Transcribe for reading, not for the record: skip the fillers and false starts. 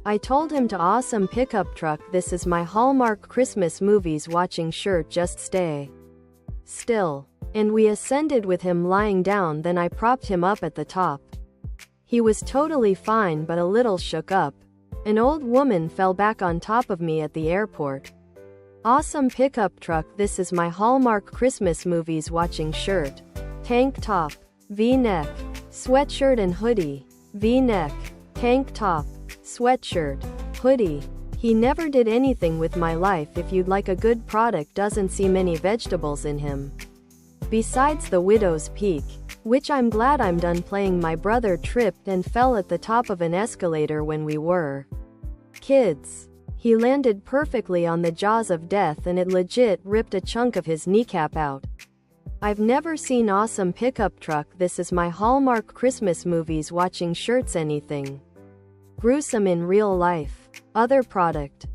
I told him to awesome pickup truck, this is my Hallmark Christmas movies watching shirt, just stay still. And we ascended with him lying down, then I propped him up at the top. He was totally fine but a little shook up. An old woman fell back on top of me at the airport. Awesome pickup truck, this is my Hallmark Christmas movies watching shirt. Tank top, V-neck, sweatshirt and hoodie. V-neck, tank top, sweatshirt, hoodie. He never did anything with my life. If you'd like a good product, doesn't see many vegetables in him. Besides the widow's peak, which I'm glad I'm done playing. My brother tripped and fell at the top of an escalator when we were kids. He landed perfectly on the jaws of death and it legit ripped a chunk of his kneecap out. I've never seen awesome pickup truck, this is my Hallmark Christmas movies watching shirts anything gruesome in real life. Other product.